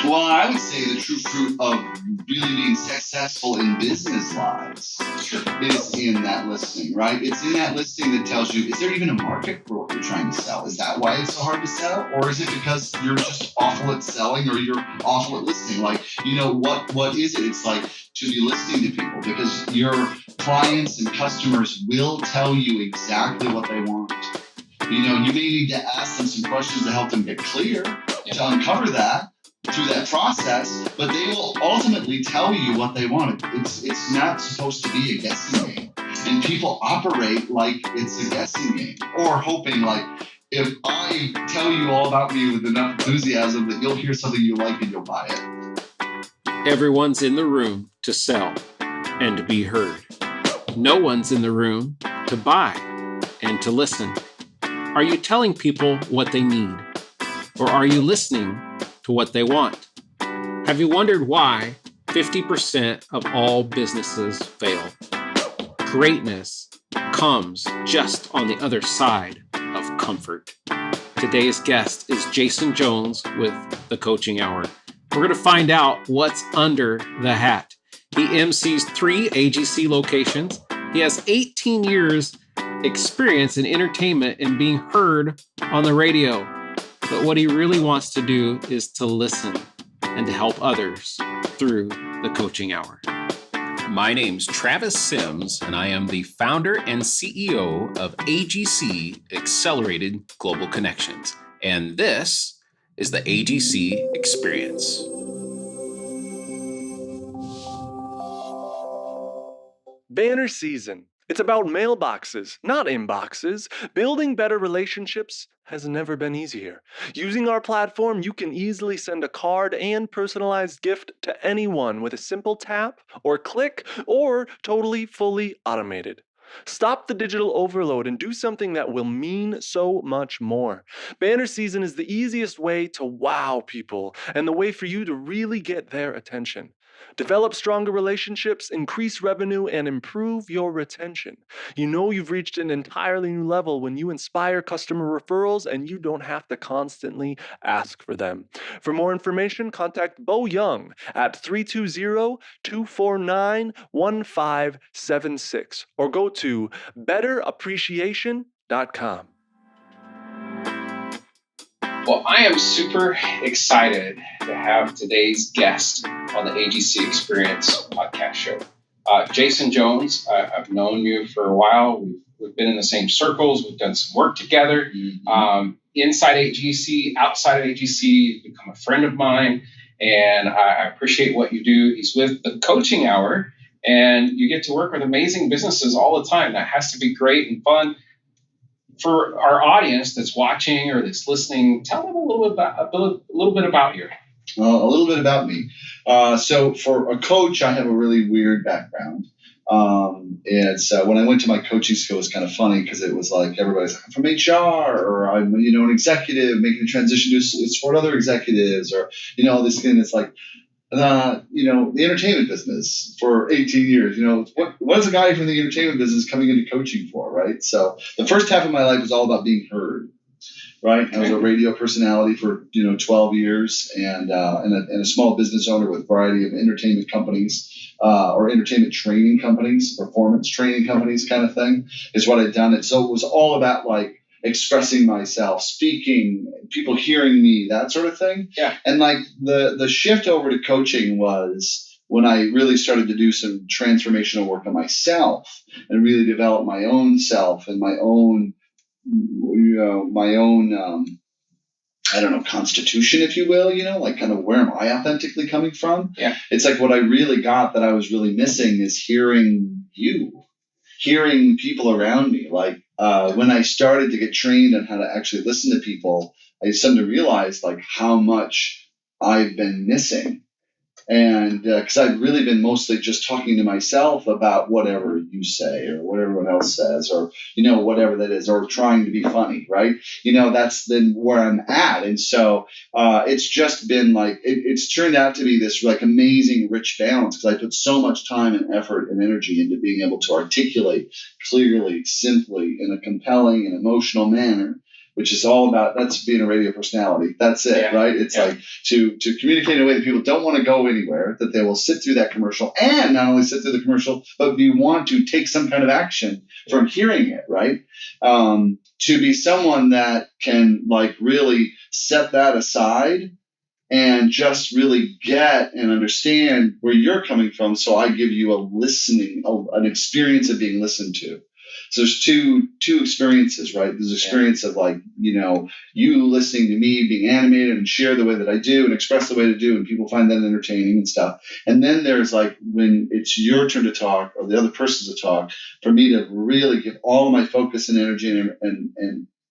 Well, I would say the true fruit of really being successful in business lives is in that listening, right? It's in that listening that tells you, is there even a market for what you're trying to sell? Is that why it's so hard to sell? Or is it because you're just awful at selling or you're awful at listening? Like, what is it? It's like to be listening to people, because your clients and customers will tell you exactly what they want. You may need to ask them some questions to help them get clear, to uncover that through that process, but they will ultimately tell you what they want. It's not supposed to be a guessing game. And people operate like it's a guessing game, or hoping like, if I tell you all about me with enough enthusiasm that you'll hear something you like and you'll buy it. Everyone's in the room to sell and to be heard. No one's in the room to buy and to listen. Are you telling people what they need? Or are you listening to what they want? Have you wondered why 50% of all businesses fail? Greatness comes just on the other side of comfort. Today's guest is Jason Jones with The Coaching Hour. We're going to find out what's under the hat. He MCs 3 AGC locations. He has 18 years experience in entertainment and being heard on the radio. But what he really wants to do is to listen and to help others through the Coaching Hour. My name's Travis Sims, and I am the founder and CEO of AGC Accelerated Global Connections. And this is the AGC Experience. Banner season. It's about mailboxes, not inboxes. Building better relationships has never been easier. Using our platform, you can easily send a card and personalized gift to anyone with a simple tap or click, or totally fully automated. Stop the digital overload and do something that will mean so much more. Banner season is the easiest way to wow people and the way for you to really get their attention. Develop stronger relationships, increase revenue, and improve your retention. You know you've reached an entirely new level when you inspire customer referrals and you don't have to constantly ask for them. For more information, contact Bo Young at 320-249-1576 or go to betterappreciation.com. Well, I am super excited to have today's guest on the AGC Experience podcast show. Jason Jones, I've known you for a while. We've been in the same circles. We've done some work together. Inside AGC, outside of AGC, you've become a friend of mine, and I appreciate what you do. He's with The Coaching Hour, and you get to work with amazing businesses all the time. That has to be great and fun. For our audience that's watching or that's listening, tell them a little bit about you. A little bit about me. So for a coach, I have a really weird background. It's when I went to my coaching school, it was kind of funny because it was like everybody's like, I'm from HR, or I'm an executive making a transition to support other executives, or this thing that's like the entertainment business for 18 years. What's a guy from the entertainment business coming into coaching for, right? So the first half of my life was all about being heard, right? I was a radio personality for 12 years, and a small business owner with a variety of entertainment companies, or entertainment training companies, performance training companies, kind of thing is what I'd done. And so it was all about like expressing myself, speaking, people hearing me, that sort of thing. Yeah. And like the shift over to coaching was when I really started to do some transformational work on myself and really develop my own self and my own constitution, if you will, like kind of where am I authentically coming from? Yeah. It's like what I really got that I was really missing is hearing people around me. Like when I started to get trained on how to actually listen to people, I started to realize like how much I've been missing. And because I've really been mostly just talking to myself about whatever you say or what everyone else says, or, whatever that is, or trying to be funny, right? That's then where I'm at. And so it's just been like, it's turned out to be this like amazing, rich balance because I put so much time and effort and energy into being able to articulate clearly, simply, in a compelling and emotional manner which is all about, that's being a radio personality. That's it, Yeah. right? It's like to communicate in a way that people don't want to go anywhere, that they will sit through that commercial, and not only sit through the commercial, but you want to take some kind of action from hearing it, right? To be someone that can like really set that aside and just really get and understand where you're coming from. So I give you an experience of being listened to. So there's two experiences, right? There's experience of like, you listening to me being animated and share the way that I do and express the way to do, and people find that entertaining and stuff. And then there's like when it's your turn to talk or the other person to talk, for me to really give all my focus and energy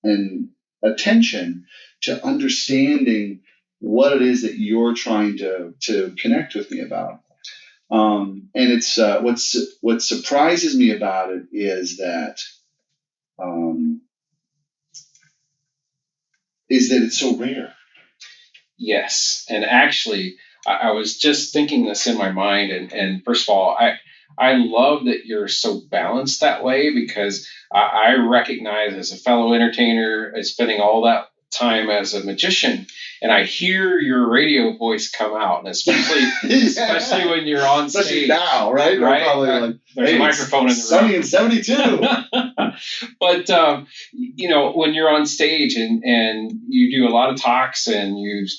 and attention to understanding what it is that you're trying to connect with me about. And it's what surprises me about it is that it's so rare. Yes, and actually, I was just thinking this in my mind, and first of all, I love that you're so balanced that way, because I recognize as a fellow entertainer, spending all that time as a magician, and I hear your radio voice come out, and especially when you're on stage. Especially now, right? Right? Probably like, there's a microphone in the room. Sunny in 72. But when you're on stage and you do a lot of talks, and you've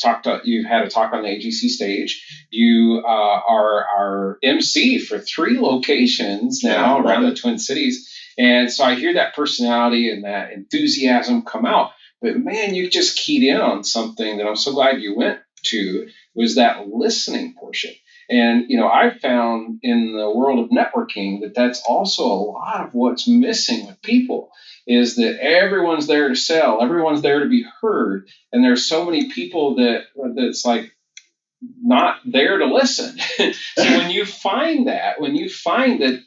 had a talk on the AGC stage, you are our MC for 3 locations now around the Twin Cities, and so I hear that personality and that enthusiasm come out. But man, you just keyed in on something that I'm so glad you went to, was that listening portion. And, I've found in the world of networking that that's also a lot of what's missing with people, is that everyone's there to sell, everyone's there to be heard. And there's so many people that's like not there to listen. So when you find that,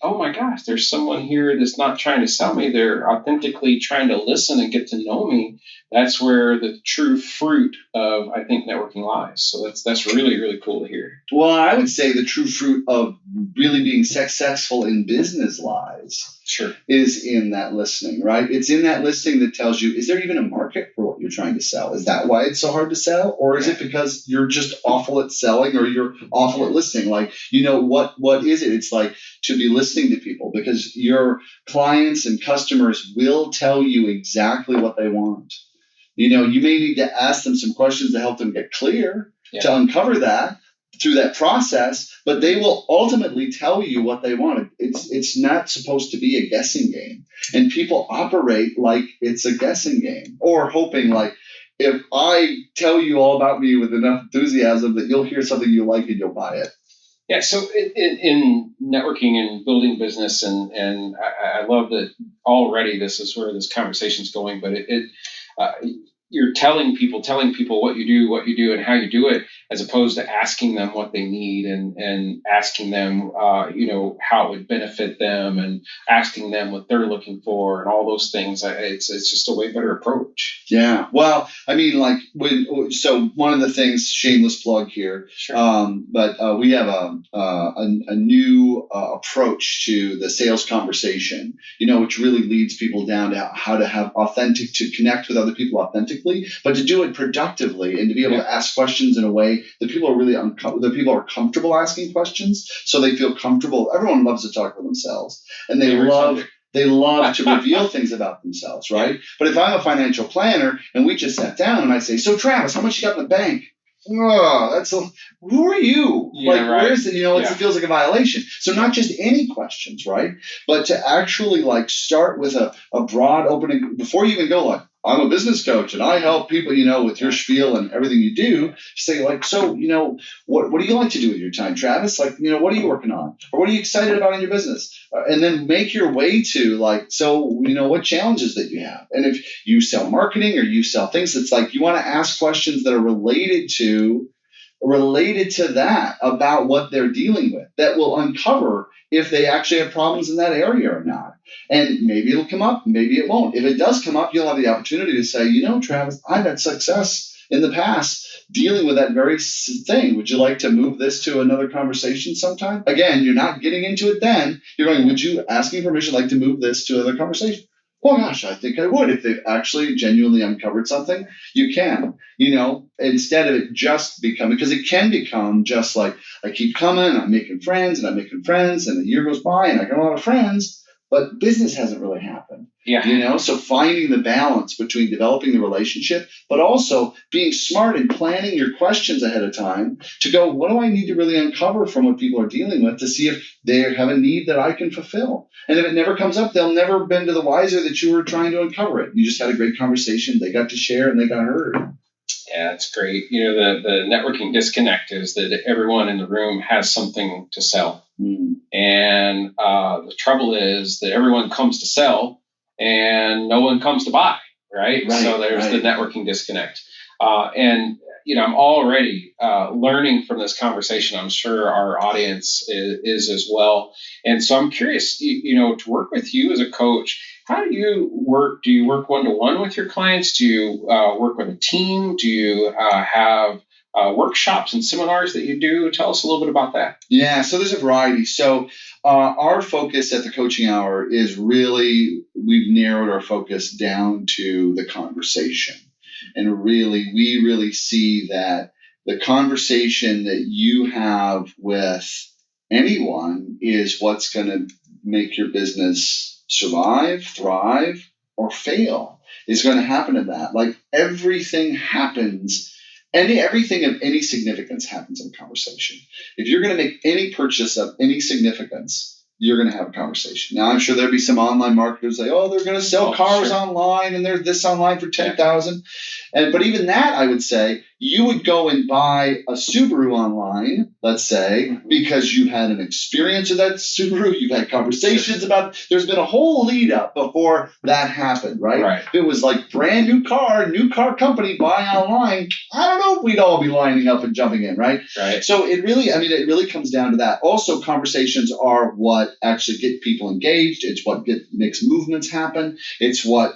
oh my gosh, there's someone here that's not trying to sell me, they're authentically trying to listen and get to know me, that's where the true fruit of, I think, networking lies. So that's really, really cool to hear. Well, I would say the true fruit of really being successful in business lies is in that listening, right? It's in that listening that tells you, is there even a market for what you're trying to sell? Is that why it's so hard to sell? Or is it because you're just awful at selling, or you're awful at listening? Like, what is it? It's like to be listening to people, because your clients and customers will tell you exactly what they want. You may need to ask them some questions to help them get clear, to uncover that through that process, but they will ultimately tell you what they want. It's not supposed to be a guessing game. And people operate like it's a guessing game, or hoping like, if I tell you all about me with enough enthusiasm that you'll hear something you like and you'll buy it. Yeah, so in networking and building business, and I love that already this is where this conversation's going, but you're telling people what you do and how you do it, as opposed to asking them what they need and asking them, how it would benefit them, and asking them what they're looking for and all those things. It's just a way better approach. Yeah. Well, I mean, like so one of the things, shameless plug here, but we have a new approach to the sales conversation, which really leads people down to how to have to connect with other people authentically, but to do it productively, and to be able to ask questions in a way that people are really people are comfortable asking questions, so they feel comfortable. Everyone loves to talk to themselves, and they love to reveal things about themselves, right? But if I'm a financial planner and we just sat down and I say, so Travis, how much you got in the bank? Oh, who are you? Where is it? It feels like a violation. So not just any questions, right? But to actually like start with a broad opening before you even go like, I'm a business coach and I help people, with your spiel and everything you do. Say like, so, what do you like to do with your time, Travis? Like, what are you working on? Or what are you excited about in your business? And then make your way to like, so, what challenges that you have. And if you sell marketing or you sell things, it's like you want to ask questions that are related to that, about what they're dealing with, that will uncover if they actually have problems in that area or not. And maybe it'll come up, maybe it won't. If it does come up, you'll have the opportunity to say, Travis, I've had success in the past dealing with that very thing. Would you like to move this to another conversation sometime? Again, you're not getting into it then. You're going, would you, asking permission, like to move this to another conversation? Well, gosh, I think I would. If they've actually genuinely uncovered something, you can, instead of it just becoming, because it can become just like, I keep coming, I'm making friends, and I'm making friends, and a year goes by, and I got a lot of friends, but business hasn't really happened. Yeah. So finding the balance between developing the relationship, but also being smart and planning your questions ahead of time to go, what do I need to really uncover from what people are dealing with to see if they have a need that I can fulfill? And if it never comes up, they'll never been to the wiser that you were trying to uncover it. You just had a great conversation. They got to share and they got heard. Yeah, it's great. The networking disconnect is that everyone in the room has something to sell. And the trouble is that everyone comes to sell and no one comes to buy, right? So there's the networking disconnect. And I'm already learning from this conversation. I'm sure our audience is as well. And so I'm curious, to work with you as a coach, how do you work? Do you work one-to-one with your clients? Do you work with a team? Do you have workshops and seminars that you do? Tell us a little bit about that. Yeah, so there's a variety. So our focus at the coaching hour is really, we've narrowed our focus down to the conversation. And really, we really see that the conversation that you have with anyone is what's going to make your business survive, thrive, or fail. Is going to happen in that. Like everything happens. Everything of any significance happens in conversation. If you're going to make any purchase of any significance, you're going to have a conversation. Now, I'm sure there'll be some online marketers say, "Oh, they're going to sell cars online, and there's this online for $10,000." But even that, I would say, you would go and buy a Subaru online, let's say, because you had an experience with that Subaru, you've had conversations about it. There's been a whole lead up before that happened, right? If it was like brand new car company, buy online, I don't know if we'd all be lining up and jumping in, right? So it really comes down to that. Also, conversations are what actually get people engaged. It's what makes movements happen. It's what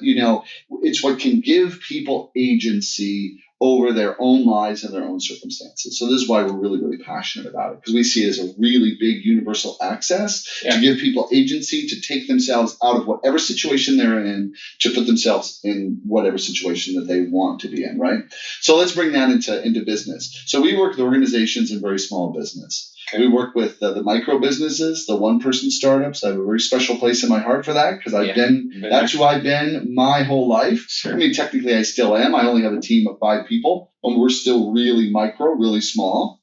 can give people agency over their own lives and their own circumstances. So this is why we're really, really passionate about it, because we see it as a really big universal access to give people agency to take themselves out of whatever situation they're in to put themselves in whatever situation that they want to be in, right? So let's bring that into business. So we work with organizations in very small business. We work with the micro businesses, the one-person startups. I have a very special place in my heart for that because that's who I've been my whole life. I mean, technically I still am. I only have a team of 5 people, and we're still really micro, really small.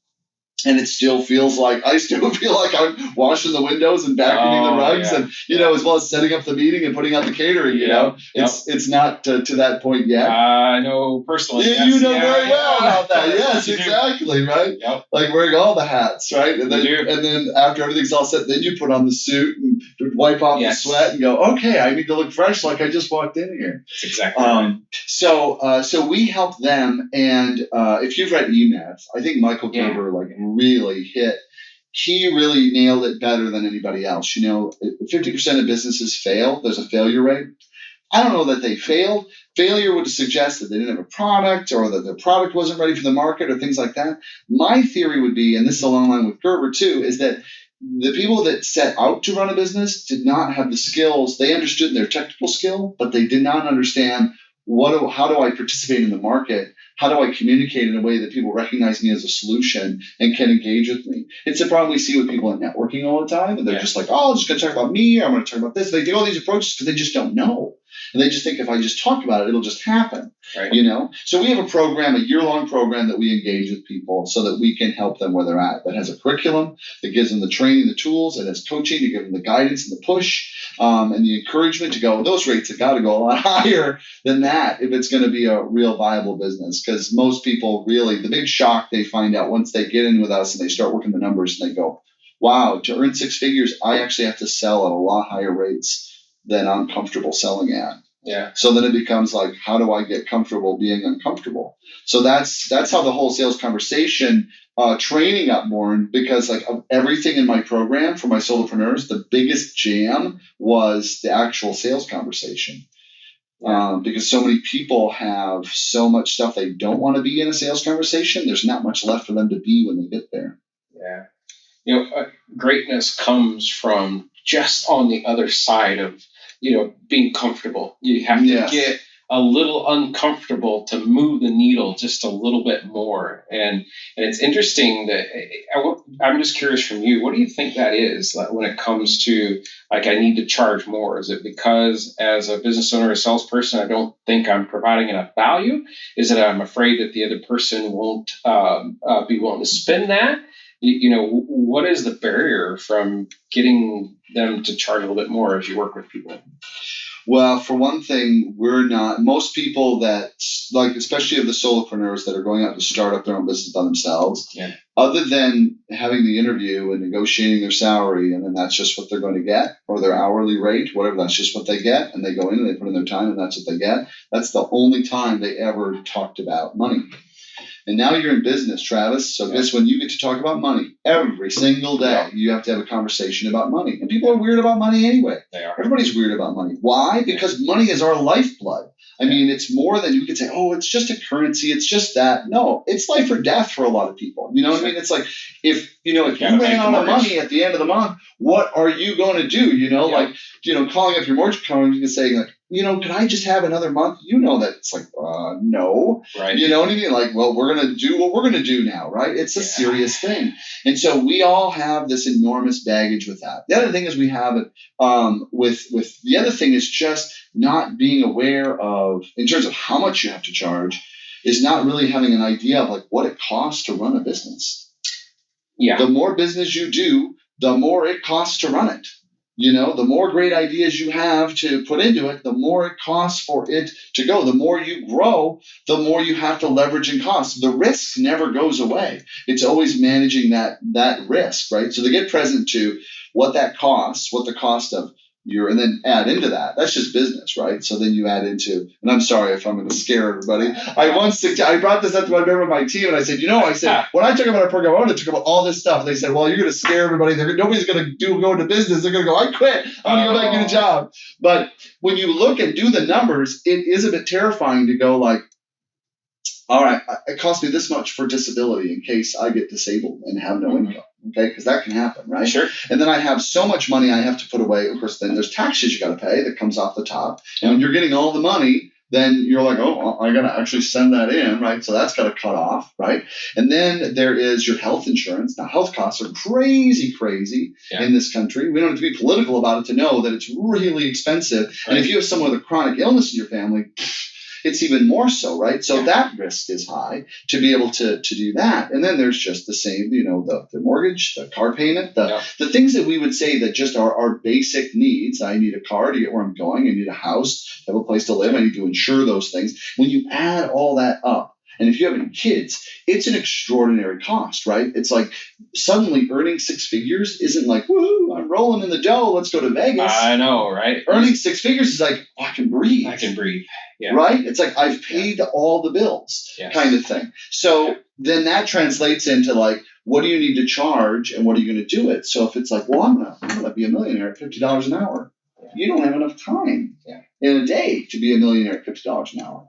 And I still feel like I'm washing the windows and vacuuming the rugs and, as well as setting up the meeting and putting out the catering, It's not to that point yet. I know personally. You know very well about that. Yes, exactly, right? Yep. Like wearing all the hats, right? And then after everything's all set, then you put on the suit and wipe off the sweat and go, okay, I need to look fresh like I just walked in here. That's exactly right. So we help them. And if you've read E-Myth, I think Michael Gerber really he really nailed it better than anybody else. 50% of businesses fail. There's a failure rate. I don't know that they failed. Failure would suggest that they didn't have a product or that their product wasn't ready for the market or things like that. My theory would be, and this is along the line with Gerber too, is that the people that set out to run a business did not have the skills. They understood their technical skill, but they did not understand how do I participate in the market? How do I communicate in a way that people recognize me as a solution and can engage with me? It's a problem we see with people in networking all the time. And they're just like, oh, I'm just going to talk about me. Or I'm going to talk about this. They do all these approaches because they just don't know. And they just think if I just talk about it, it'll just happen. Right. So we have a program, a year-long program that we engage with people so that we can help them where they're at. That has a curriculum that gives them the training, the tools. It has coaching to give them the guidance and the push and the encouragement to go. Those rates have got to go a lot higher than that if it's going to be a real viable business. Because most people really, the big shock they find out once they get in with us and they start working the numbers and they go, wow, to earn 6 figures, I actually have to sell at a lot higher rates than I'm comfortable selling at. Yeah. So then it becomes like, how do I get comfortable being uncomfortable? So that's how the whole sales conversation training got born, because like of everything in my program for my solopreneurs, the biggest jam was the actual sales conversation. Because so many people have so much stuff they don't want to be in a sales conversation. There's not much left for them to be when they get there. Yeah. Greatness comes from just on the other side of being comfortable. You have to Yes. get a little uncomfortable to move the needle just a little bit more. And it's interesting that I'm just curious from you, what do you think that is, like, when it comes to, like, I need to charge more? Is it because as a business owner or salesperson, I don't think I'm providing enough value? Is it I'm afraid that the other person won't be willing to spend that? What is the barrier from getting them to charge a little bit more as you work with people? Well, for one thing, most people that, like, especially of the solopreneurs that are going out to start up their own business by themselves, Yeah. other than having the interview and negotiating their salary, and then that's just what they're going to get, or their hourly rate, whatever, that's just what they get, and they go in and they put in their time and that's what they get. That's the only time they ever talked about money. And now you're in business, Travis. So guess when you get to talk about money every single day, you have to have a conversation about money. And people are weird about money anyway. They are. Everybody's weird about money. Why? Because money is our lifeblood. I mean, it's more than you could say, oh, it's just a currency. It's just that. No, it's life or death for a lot of people. You know what I mean? It's like, if you ran out of money at the end of the month, what are you going to do? Like, calling up your mortgage company and saying, like, can I just have another month? That it's like, no. Right. You know what I mean? Like, well, we're going to do what we're going to do now, right? It's a serious thing. And so we all have this enormous baggage with that. The other thing is we have it with the other thing is just not being aware of, in terms of how much you have to charge, is not really having an idea of, like, what it costs to run a business. Yeah. The more business you do, the more it costs to run it. The more great ideas you have to put into it, the more it costs for it to go. The more you grow, the more you have to leverage in costs. The risk never goes away. It's always managing that risk, right? So they get present to what that costs, what the cost of and then add into that. That's just business, right? So then you add into, and I'm sorry if I'm going to scare everybody. I brought this up to my member of my team, and I said, when I took about our program, I wanted to talk about all this stuff. And they said, well, you're going to scare everybody. Nobody's going to go into business. They're going to go, I quit. I'm going to go back and get a job. But when you look and do the numbers, it is a bit terrifying to go, like, all right, it costs me this much for disability in case I get disabled and have no income. Okay, because that can happen, right? Sure. And then I have so much money I have to put away. Of course, then there's taxes you got to pay that comes off the top. And when you're getting all the money, then you're like, oh, well, I got to actually send that in, right? So that's got to cut off, right? And then there is your health insurance. Now, health costs are crazy in this country. We don't have to be political about it to know that it's really expensive. Right. And if you have someone with a chronic illness in your family, it's even more so, right? So that risk is high to be able to do that. And then there's just the same, the mortgage, the car payment, the things that we would say that just are our basic needs. I need a car to get where I'm going. I need a house, have a place to live. I need to insure those things. When you add all that up, and if you have any kids, it's an extraordinary cost, right? It's like suddenly earning six figures isn't like, woo, I'm rolling in the dough. Let's go to Vegas. I know, right? Earning six figures is like, I can breathe. Yeah. Right? It's like I've paid all the bills kind of thing. So then that translates into, like, what do you need to charge and what are you going to do it? So if it's like, well, I'm going to be a millionaire at $50 an hour. You don't have enough time in a day to be a millionaire at $50 an hour.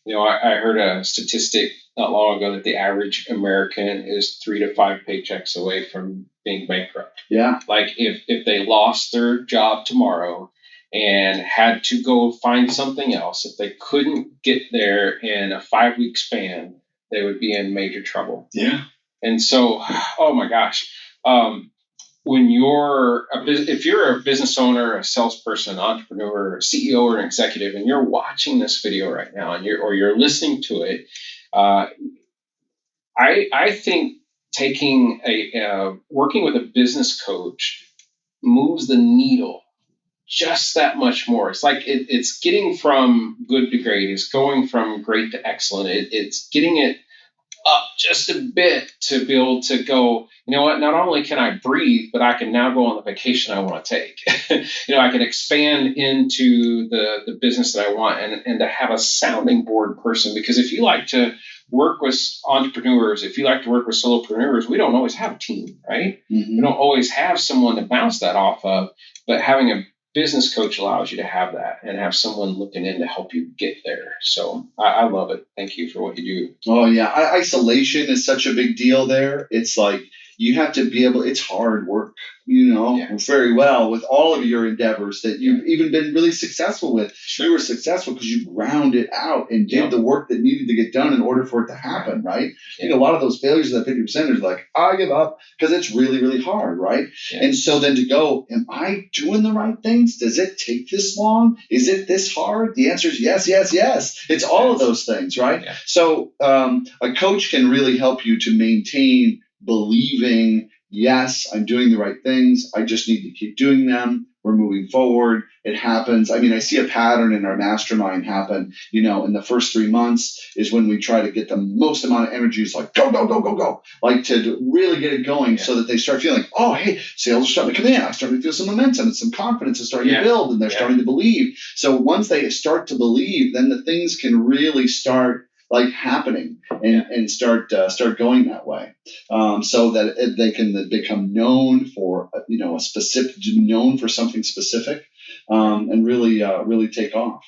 I heard a statistic not long ago that the average American is 3 to 5 paychecks away from being bankrupt. Yeah. Like if they lost their job tomorrow and had to go find something else, if they couldn't get there in a 5-week span, they would be in major trouble. Yeah. And so, oh my gosh, if you're a business owner, a salesperson, an entrepreneur, a CEO, or an executive, and you're watching this video right now, and you're listening to it, I think taking working with a business coach moves the needle just that much more. It's like it's getting from good to great. It's going from great to excellent. It's getting it up just a bit to be able to go, you know what, not only can I breathe, but I can now go on the vacation I want to take. I can expand into the business that I want and to have a sounding board person. Because if you like to work with entrepreneurs, if you like to work with solopreneurs, we don't always have a team, right? Mm-hmm. We don't always have someone to bounce that off of, but having a business coach allows you to have that and have someone looking in to help you get there. So I love it. Thank you for what you do. Oh, yeah. Isolation is such a big deal there. It's like you have to be able, it's hard work. very well with all of your endeavors that you've even been really successful with. Sure. You were successful because you ground it out and did the work that needed to get done in order for it to happen, right? I think a lot of those failures of that 50% is like, I give up, because it's really, really hard, right? Yeah. And so then to go, am I doing the right things? Does it take this long? Is it this hard? The answer is yes, yes, yes. It's all of those things, right? Yeah. So a coach can really help you to maintain believing, yes, I'm doing the right things. I just need to keep doing them. We're moving forward. It happens. I mean, I see a pattern in our mastermind happen, in the first 3 months is when we try to get the most amount of energy. It's like, go, go, go, go, go. Like to really get it going so that they start feeling, oh, hey, sales are starting to come in. I'm starting to feel some momentum and some confidence is starting to build and they're starting to believe. So once they start to believe, then the things can really start happening and start going that way, so that they can become known for a specific, known for something specific, and really take off.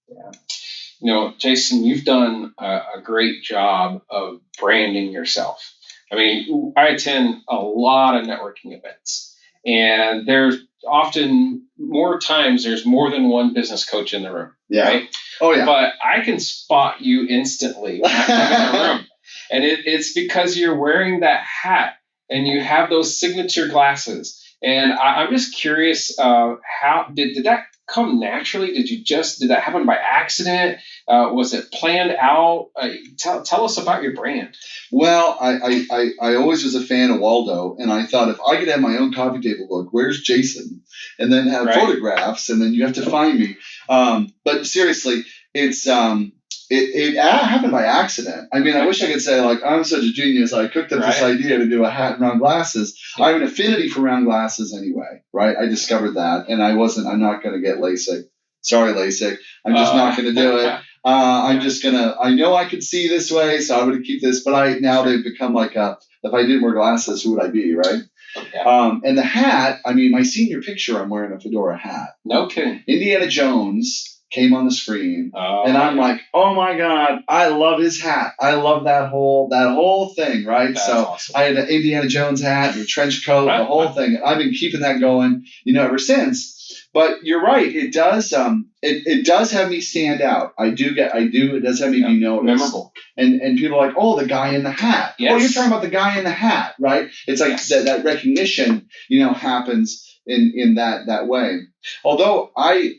Yeah. Jason, you've done a great job of branding yourself. I mean, I attend a lot of networking events, and there's often more times there's more than one business coach in the room. Yeah. Right? Oh yeah. But I can spot you instantly when I come in the room, and it's because you're wearing that hat and you have those signature glasses. And I'm just curious, how did that come naturally? Did that happen by accident? Was it planned out? Tell us about your brand. Well, I always was a fan of Waldo, and I thought if I could have my own coffee table book, where's Jason? And then have photographs, and then you have to find me. But seriously, it happened by accident. I mean, I wish I could say I'm such a genius. I cooked up this idea to do a hat and round glasses. I have an affinity for round glasses anyway, right? I discovered that, and I'm not going to get LASIK. Sorry, LASIK. I'm just not going to do it. I know I could see this way, so I'm going to keep this. But they've become if I didn't wear glasses, who would I be, right? Okay. And the hat, I mean, my senior picture, I'm wearing a fedora hat. No kidding. Indiana Jones came on the screen, and I'm like, oh my God, I love his hat. I love that whole thing, right? That's so awesome. I had an Indiana Jones hat, the trench coat, the whole thing. I've been keeping that going, ever since. But you're right, it does. It does have me stand out. It does have me be noticed. Memorable. And people are like, oh, the guy in the hat. Yes. Oh, you're talking about the guy in the hat, right? It's like that recognition, happens in that way. Although I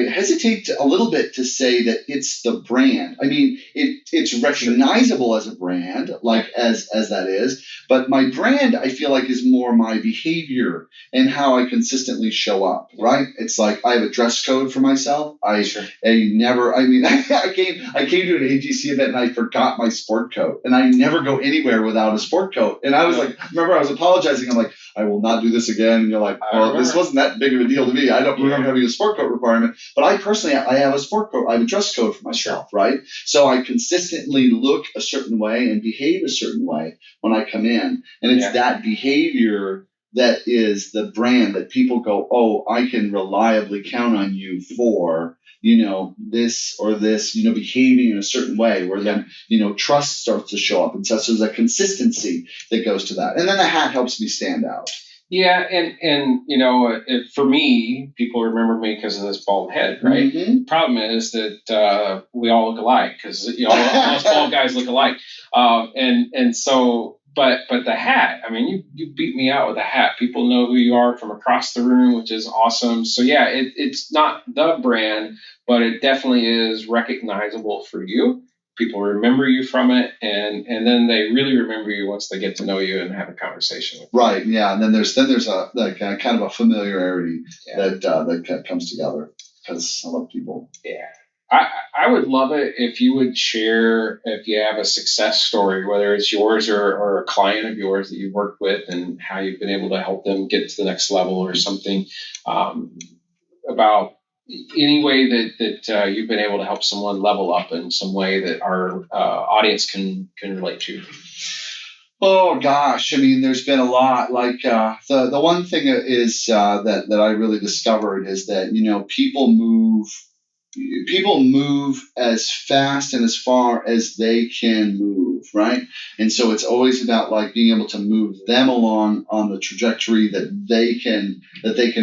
hesitate a little bit to say that it's the brand. I mean, it's recognizable as a brand, as that is. But my brand, I feel like, is more my behavior and how I consistently show up. Right? It's like I have a dress code for myself. I came to an AGC event and I forgot my sport coat, and I never go anywhere without a sport coat. And I was remember I was apologizing. I'm like, I will not do this again. And you're like, well, this wasn't that big of a deal to me. I don't remember having a sport coat requirement, but I personally, I have a sport coat. I have a dress code for myself, right? So I consistently look a certain way and behave a certain way when I come in. And it's that behavior that is the brand that people go, oh, I can reliably count on you for, this or this, behaving in a certain way where then, trust starts to show up. And so there's a consistency that goes to that. And then the hat helps me stand out. Yeah, and for me, people remember me because of this bald head, right? Mm-hmm. Problem is that we all look alike because most bald guys look alike, and so. But the hat, I mean, you beat me out with a hat. People know who you are from across the room, which is awesome. So yeah, it's not the brand, but it definitely is recognizable for you. People remember you from it, and then they really remember you once they get to know you and have a conversation with you. Right. Yeah. And then there's a kind of a familiarity that comes together because I love people. Yeah. I would love it if you would share if you have a success story, whether it's yours or a client of yours that you've worked with and how you've been able to help them get to the next level or something, about any way that you've been able to help someone level up in some way that our audience can relate to. Oh gosh, I mean, there's been a lot. The one thing is that I really discovered is that people move people move as fast and as far as they can move, right? And so it's always about like being able to move them along on the trajectory that they can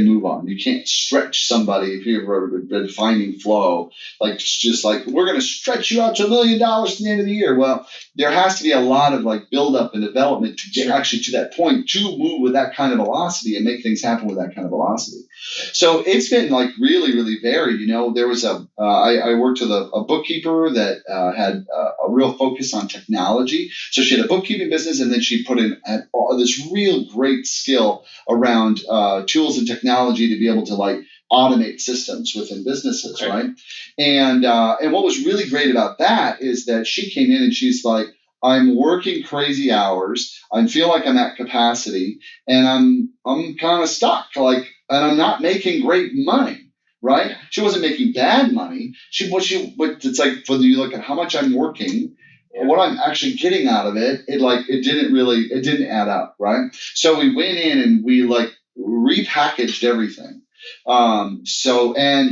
move on. You can't stretch somebody if you've ever been finding flow, like it's just like we're going to stretch you out to $1 million at the end of the year. Well, there has to be a lot of like build up and development to get actually to that point to move with that kind of velocity and make things happen with that kind of velocity. So it's been like really, really varied. There was I worked with a bookkeeper that had a real focus on technology. So she had a bookkeeping business, and then she put in this real great skill around tools and technology to be able to like automate systems within businesses, right? And what was really great about that is that she came in and she's like, I'm working crazy hours. I feel like I'm at capacity, and I'm kind of stuck. And I'm not making great money, right? She wasn't making bad money. But it's like when you look at how much I'm working, what I'm actually getting out of it, it didn't add up, right? So we went in and we like repackaged everything. And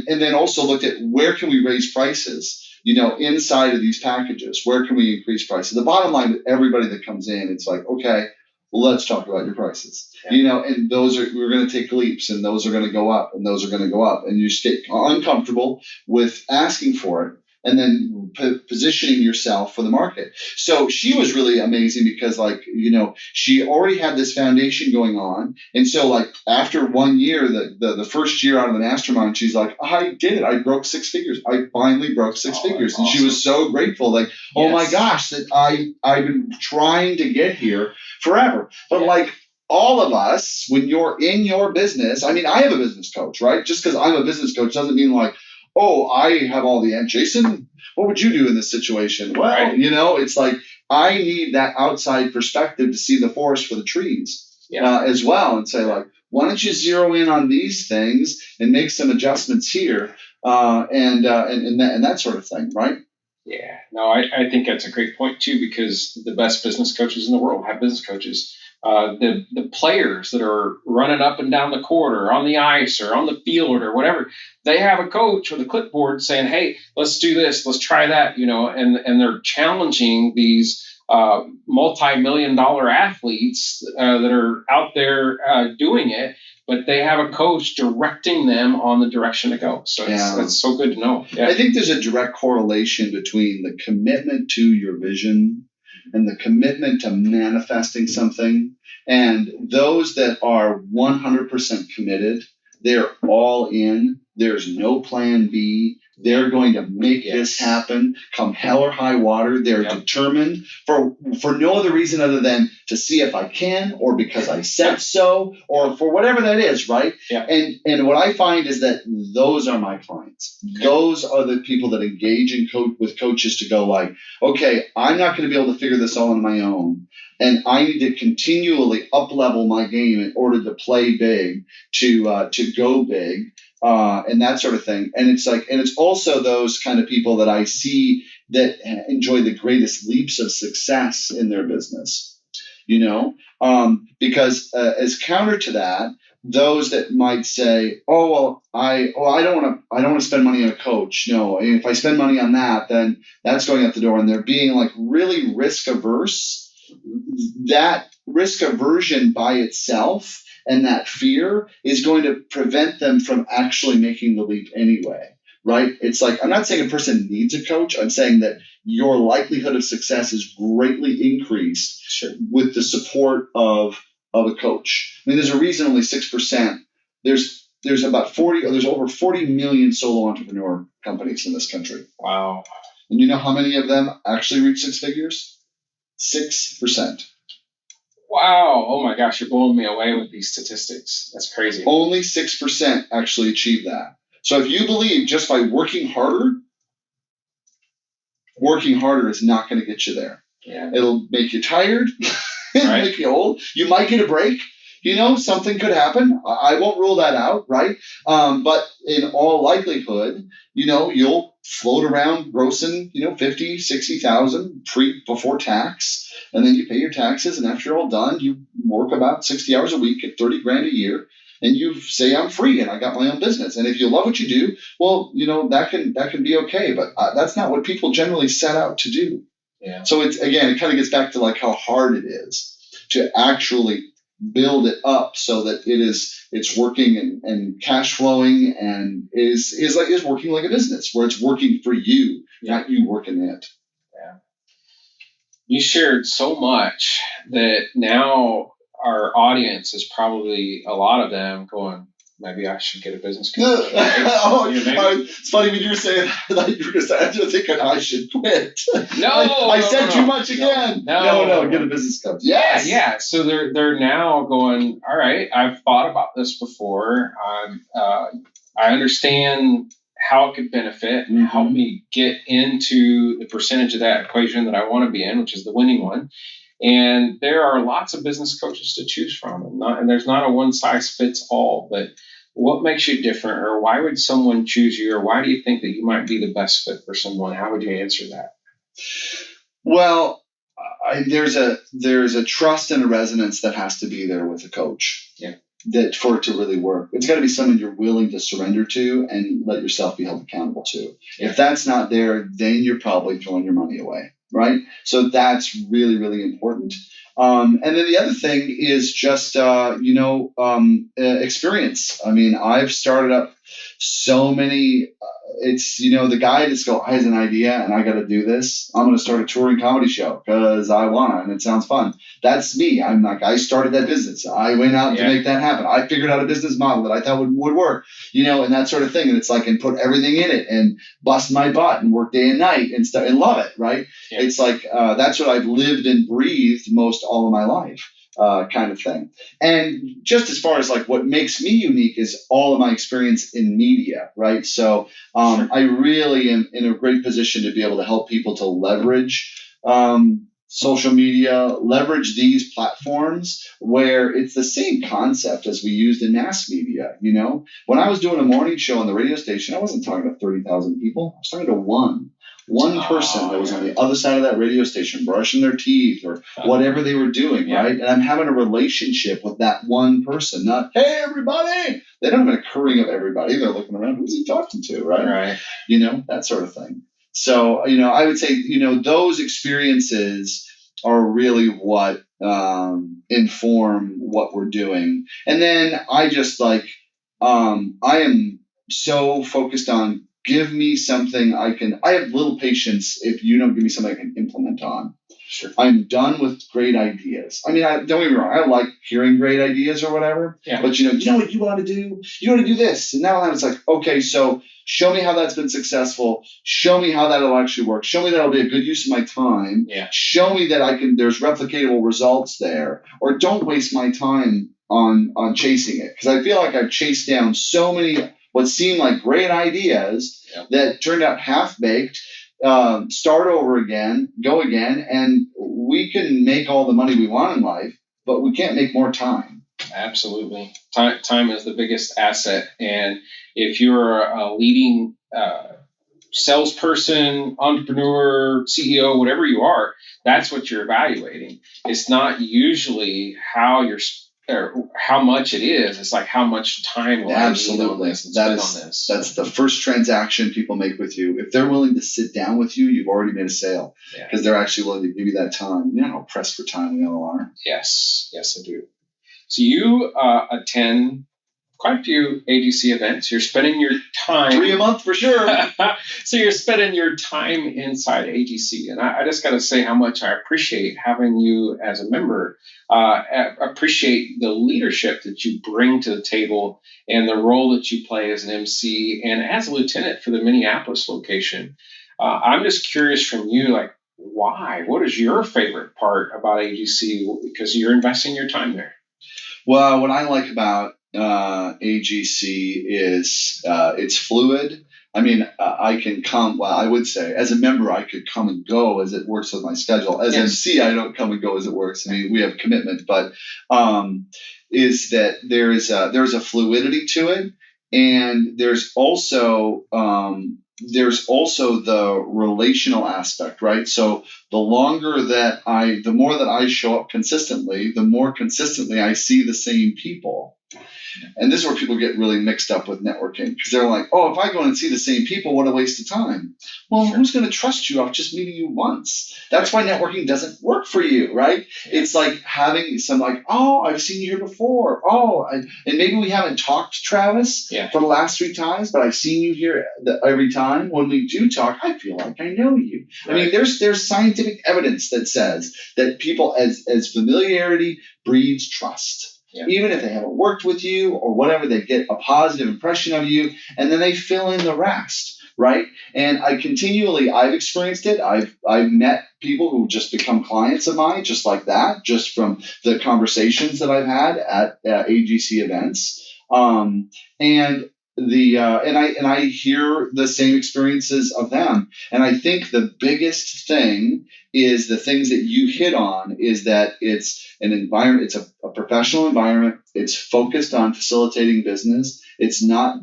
then also looked at where can we raise prices. Inside of these packages, where can we increase prices? The bottom line with everybody that comes in, it's like, okay, let's talk about your prices. And we're going to take leaps, and those are going to go up, and those are going to go up, and you just get uncomfortable with asking for it, and then positioning yourself for the market. So she was really amazing because she already had this foundation going on. And so like after 1 year, the first year out of the mastermind, she's like, I did it. I broke 6 figures. I finally broke 6 figures. And she was so grateful. Like, oh my gosh, that I've been trying to get here forever. But like all of us, when you're in your business, I mean, I have a business coach, right? Just because I'm a business coach doesn't mean like, oh, I have all the answers. Jason, what would you do in this situation? Well, it's like I need that outside perspective to see the forest for the trees as well, and say like, why don't you zero in on these things and make some adjustments here, and that sort of thing, right? Yeah, no, I think that's a great point too, because the best business coaches in the world have business coaches. The players that are running up and down the court or on the ice or on the field or whatever, they have a coach with a clipboard saying, hey, let's do this, let's try that, and they're challenging these multi-million-dollar athletes that are out there doing it, but they have a coach directing them on the direction to go. So it's so good to know. Yeah. I think there's a direct correlation between the commitment to your vision and the commitment to manifesting something. And those that are 100% committed, they're all in. There's no plan B. They're going to make this happen come hell or high water. They're determined for no other reason other than to see if I can, or because I said so, or for whatever that is, right? Yeah. And what I find is that those are my clients. Okay. Those are the people that engage in with coaches to go like, okay, I'm not going to be able to figure this all on my own. And I need to continually up-level my game in order to play big, to go big. And that sort of thing. And it's also those kind of people that I see that enjoy the greatest leaps of success in their business, because as counter to that, those that might say, oh, well, I don't want to spend money on a coach. No, if I spend money on that, then that's going out the door. And they're being like really risk averse. That risk aversion by itself and that fear is going to prevent them from actually making the leap anyway, right? It's like, I'm not saying a person needs a coach. I'm saying that your likelihood of success is greatly increased with the support of a coach. I mean, there's a reason only 6%. There's over 40 million solo entrepreneur companies in this country. Wow. And you know how many of them actually reach 6 figures? 6%. Wow. Oh my gosh, you're blowing me away with these statistics. That's crazy. Only 6% actually achieve that. So if you believe just by working harder is not going to get you there. Yeah. It'll make you tired. It'll make you old. You might get a break. Something could happen. I won't rule that out, right? But in all likelihood, you'll float around grossing, 50, 60,000 before tax. And then you pay your taxes. And after you're all done, you work about 60 hours a week at 30 grand a year. and you say, I'm free and I got my own business. And if you love what you do, well, that can be okay. But that's not what people generally set out to do. Yeah. So it kind of gets back to like how hard it is to actually build it up so that it's working and cash flowing and is working like a business where it's working for you, not you working it. Yeah. You shared so much that now our audience is probably a lot of them going, maybe I should get a business coach. It's funny when you were saying that you were just thinking I should quit. I said too much again. No, get a business coach. Yes. Yeah. So they're now going, all right, I've thought about this before. I understand how it could benefit and help me get into the percentage of that equation that I want to be in, which is the winning one. And there are lots of business coaches to choose from, and there's not a one size fits all. But what makes you different, or why would someone choose you, or why do you think that you might be the best fit for someone? How would you answer that? Well, there's a trust and a resonance that has to be there with a coach. Yeah. That for it to really work, it's got to be someone you're willing to surrender to and let yourself be held accountable to. If that's not there, then you're probably throwing your money away, right? So that's really, really important. And then the other thing is just, experience. I mean, I've started up so many. It's, the guy just go, I has an idea and I got to do this. I'm going to start a touring comedy show because I want to and it sounds fun. That's me. I'm like, I started that business. I went out to make that happen. I figured out a business model that I thought would work, and that sort of thing. And it's like, and put everything in it and bust my butt and work day and night and stuff and love it. Right. Yeah. It's like, that's what I've lived and breathed most all of my life. Kind of thing. And just as far as like what makes me unique is all of my experience in media, right? So I really am in a great position to be able to help people to leverage social media, leverage these platforms where it's the same concept as we used in mass media. When I was doing a morning show on the radio station, I wasn't talking to 30,000 people. I was talking to one person that was on the other side of that radio station brushing their teeth or whatever they were doing, right? And I'm having a relationship with that one person, not, hey, everybody. They don't have an occurring of everybody. They're looking around, who's he talking to, right? Right. That sort of thing. So, I would say, those experiences are really what inform what we're doing. And then I just I am so focused on give me something I have little patience if you don't give me something I can implement on. Sure. I'm done with great ideas. I mean, don't get me wrong. I like hearing great ideas or whatever. Yeah. But you know what you want to do? You want to do this. And now it's like, okay, so show me how that's been successful. Show me how that'll actually work. Show me that'll be a good use of my time. Yeah. Show me that there's replicatable results there. Or don't waste my time on chasing it. Because I feel like I've chased down so many what seemed like great ideas that turned out half-baked. Start over again, go again, and we can make all the money we want in life, but we can't make more time. Absolutely. Time is the biggest asset. And if you're a leading salesperson, entrepreneur, CEO, whatever you are, that's what you're evaluating. It's not usually how much it is. It's like how much time will Absolutely. I need on this and spend on this. That's the first transaction people make with you. If they're willing to sit down with you, you've already made a sale because they're actually willing to give you that time. You know how pressed for time we all are. Yes, I do. So you attend quite a few AGC events. You're spending your time 3 a month for sure. So you're spending your time inside AGC, and I just got to say how much I appreciate having you as a member. Appreciate the leadership that you bring to the table and the role that you play as an MC and as a lieutenant for the Minneapolis location. I'm just curious from you, like, why? What is your favorite part about AGC? Because you're investing your time there. Well, what I like about AGC is it's fluid. I mean, I can come, well, I would say as a member, I could come and go as it works with my schedule. As MC, I don't come and go as it works. I mean, we have commitment, but is that there's a fluidity to it. And there's also the relational aspect, right? So the more that I show up consistently, the more consistently I see the same people. And this is where people get really mixed up with networking, because they're like, oh, if I go and see the same people, what a waste of time. Well, who's going to trust you off just meeting you once? That's why networking doesn't work for you, right? It's like having some like, oh, I've seen you here before. Oh, and maybe we haven't talked, Travis, for the last 3 times, but I've seen you here every time. When we do talk, I feel like I know you. Right. I mean, there's scientific evidence that says that people, as familiarity breeds trust. Yeah. Even if they haven't worked with you or whatever, they get a positive impression of you, and then they fill in the rest, right? And I've experienced it. I've met people who just become clients of mine, just like that, just from the conversations that I've had at AGC events, and I hear the same experiences of them. And I think the biggest thing is the things that you hit on is that it's an environment, it's a professional environment. It's focused on facilitating business. It's not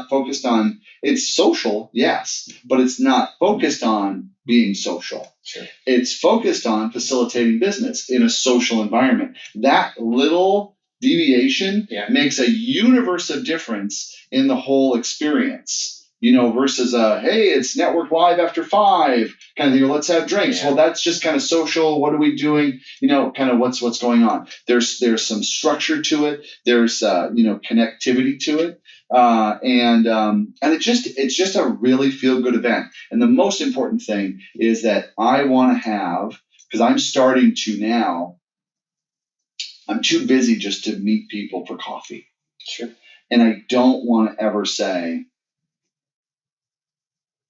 focused on, it's social, yes, but it's not focused on being social. Sure. It's focused on facilitating business in a social environment. That little deviation makes a universe of difference in the whole experience. Versus hey, it's network live after 5 kind of thing. Let's have drinks. Well, that's just kind of social. What are we doing? Kind of what's going on. There's some structure to it. There's connectivity to it, and it's just a really feel good event. And the most important thing is that I want to have, because I'm starting to now. I'm too busy just to meet people for coffee. Sure. And I don't want to ever say,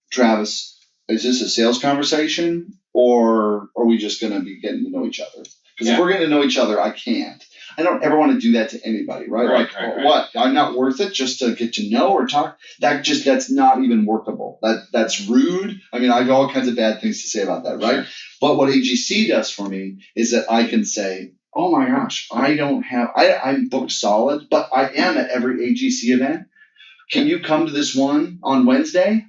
Travis, is this a sales conversation or are we just going to be getting to know each other? Because if we're getting to know each other, I can't. I don't ever want to do that to anybody, right? What? I'm not worth it just to get to know or talk? That's not even workable. That's rude. I mean, I have all kinds of bad things to say about that, right? Sure. But what AGC does for me is that I can say, oh my gosh, I'm booked solid, but I am at every AGC event. Can you come to this one on Wednesday?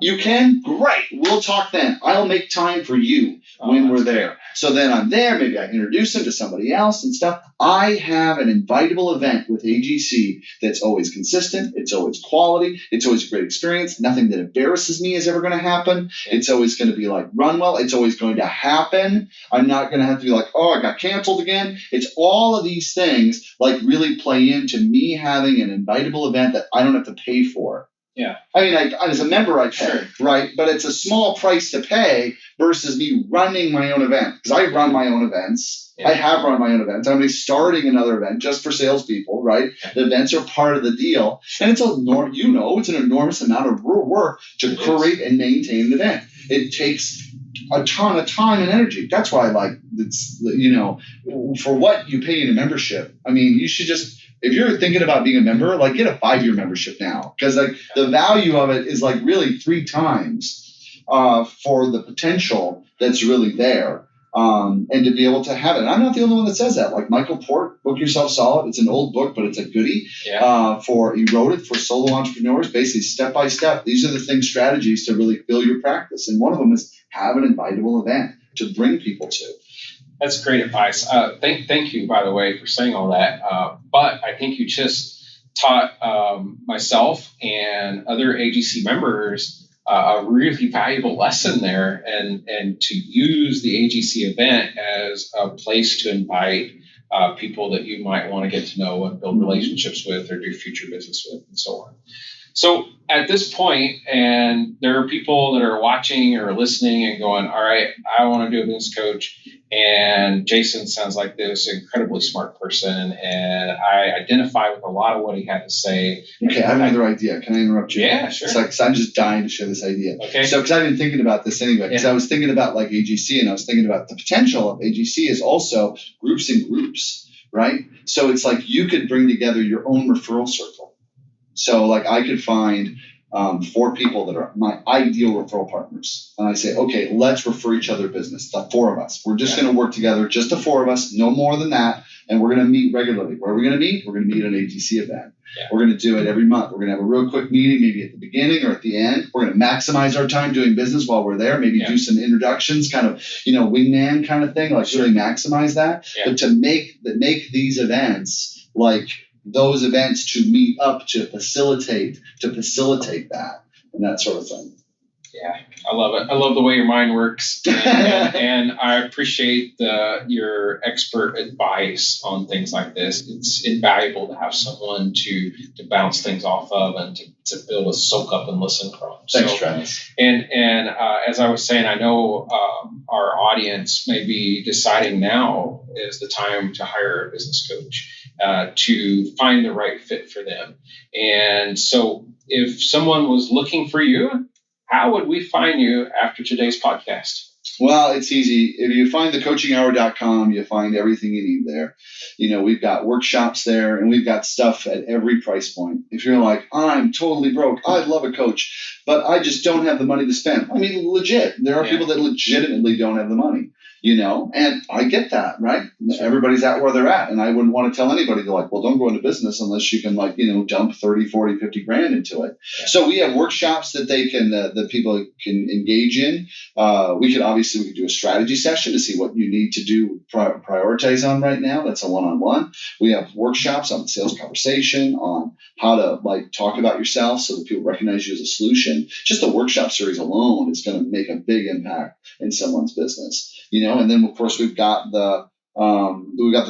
You can? Great. We'll talk then. I'll make time for you when we're there. So then I'm there. Maybe I introduce them to somebody else and stuff. I have an invitable event with AGC that's always consistent. It's always quality. It's always a great experience. Nothing that embarrasses me is ever going to happen. It's always going to be like run well. It's always going to happen. I'm not going to have to be like, oh, I got canceled again. It's all of these things like really play into me having an invitable event that I don't have to pay for. Yeah. I mean, as a member, I pay, right? But it's a small price to pay versus me running my own event. Because I run my own events. Yeah. I have run my own events. I'm going to be starting another event just for salespeople, right? Yeah. The events are part of the deal. And it's it's an enormous amount of work to create and maintain an event. It takes a ton of time and energy. That's why, for what you pay in a membership, I mean, you should just, if you're thinking about being a member, get a 5-year membership now, because the value of it is really 3 times for the potential that's really there, and to be able to have it. And I'm not the only one that says that. Like Michael Port, Book Yourself Solid. It's an old book, but it's a goodie. Yeah. He wrote it for solo entrepreneurs, basically step by step. These are the strategies to really fill your practice, and one of them is have an invitable event to bring people to. That's great advice. Thank you, by the way, for saying all that. But I think you just taught myself and other AGC members a really valuable lesson there, and to use the AGC event as a place to invite people that you might want to get to know and build relationships with or do future business with and so on. So at this point, and there are people that are watching or listening and going, all right, I want to do a business coach. And Jason sounds like this incredibly smart person. And I identify with a lot of what he had to say. Okay, I have another idea. Can I interrupt you? Yeah, sure. Because I'm just dying to share this idea. Okay. So, because I've been thinking about this anyway, because I was thinking about AGC, and I was thinking about the potential of AGC is also groups and groups, right? So it's you could bring together your own referral circle. So I could find 4 people that are my ideal referral partners. And I say, okay, let's refer each other business, the 4 of us. We're just going to work together, just the 4 of us, no more than that. And we're going to meet regularly. Where are we going to meet? We're going to meet at an AGC event. Yeah. We're going to do it every month. We're going to have a real quick meeting, maybe at the beginning or at the end. We're going to maximize our time doing business while we're there, maybe do some introductions, kind of, wingman kind of thing, really maximize that. Yeah. But to make these events those events to meet up to facilitate that and that sort of thing. Yeah, I love it. I love the way your mind works, and I appreciate your expert advice on things like this. It's invaluable to have someone to bounce things off of and to be able to soak up and listen from. Thanks, Travis. And as I was saying, I know our audience may be deciding now is the time to hire a business coach to find the right fit for them. And so if someone was looking for you, how would we find you after today's podcast? Well, it's easy. If you find thecoachinghour.com, you find everything you need there. We've got workshops there, and we've got stuff at every price point. If you're like, I'm totally broke, I'd love a coach, but I just don't have the money to spend. I mean, legit. There are people that legitimately don't have the money. And I get that, right? Everybody's at where they're at. And I wouldn't want to tell anybody to well, don't go into business unless you can dump 30, 40, 50 grand into it. Yeah. So we have workshops that that people can engage in. We could do a strategy session to see what you need to do, prioritize on right now. That's a one-on-one. We have workshops on sales conversation, on how to talk about yourself so that people recognize you as a solution. Just the workshop series alone is going to make a big impact in someone's business. And then of course we've got the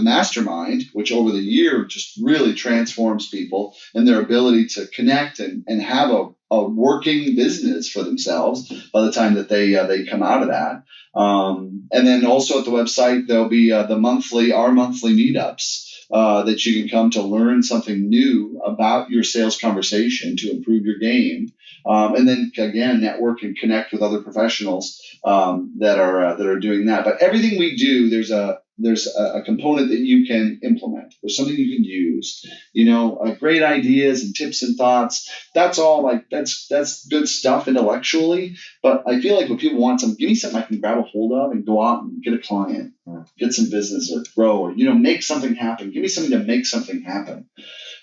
mastermind, which over the year just really transforms people and their ability to connect and have a working business for themselves by the time that they come out of that. And then also at the website there'll be our monthly meetups that you can come to learn something new about your sales conversation to improve your game. And then again, network and connect with other professionals that are doing that. But everything we do, there's a component that you can implement. There's something you can use. Great ideas and tips and thoughts. That's all that's good stuff intellectually. But I feel like when people want give me something I can grab a hold of and go out and get a client or get some business or grow or make something happen. Give me something to make something happen.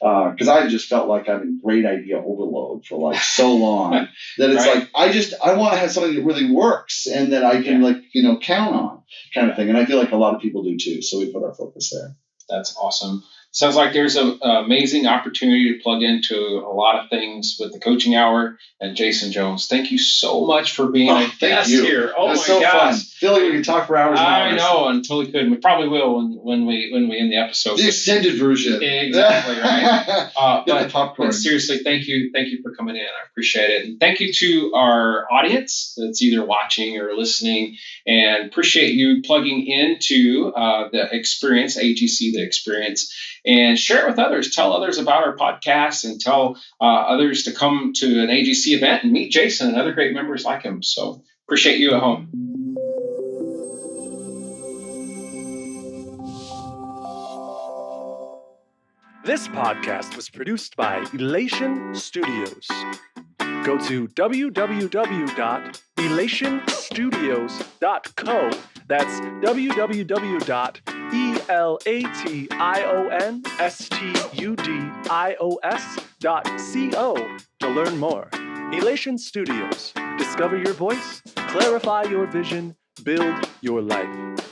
Because I just felt like I'm in great idea overload for so long that it's right. I want to have something that really works and that I can count on kind of thing. And I feel like a lot of people do too. So we put our focus there. That's awesome. Sounds like there's an amazing opportunity to plug into a lot of things with the Coaching Hour. And Jason Jones, thank you so much for being a guest here. Oh, my so gosh. Fun. I feel like we can talk for hours and hours. I know, and totally could. We probably will when we end the episode. The extended version. Exactly, right? Get the popcorn. But seriously, thank you for coming in. I appreciate it. And thank you to our audience that's either watching or listening. And appreciate you plugging into the experience, AGC, the experience. And share it with others. Tell others about our podcast and tell others to come to an AGC event and meet Jason and other great members like him. So appreciate you at home. This podcast was produced by Elation Studios. Go to www.elationstudios.co. That's www.elationstudios.co to learn more. Elation Studios. Discover your voice, clarify your vision, build your life.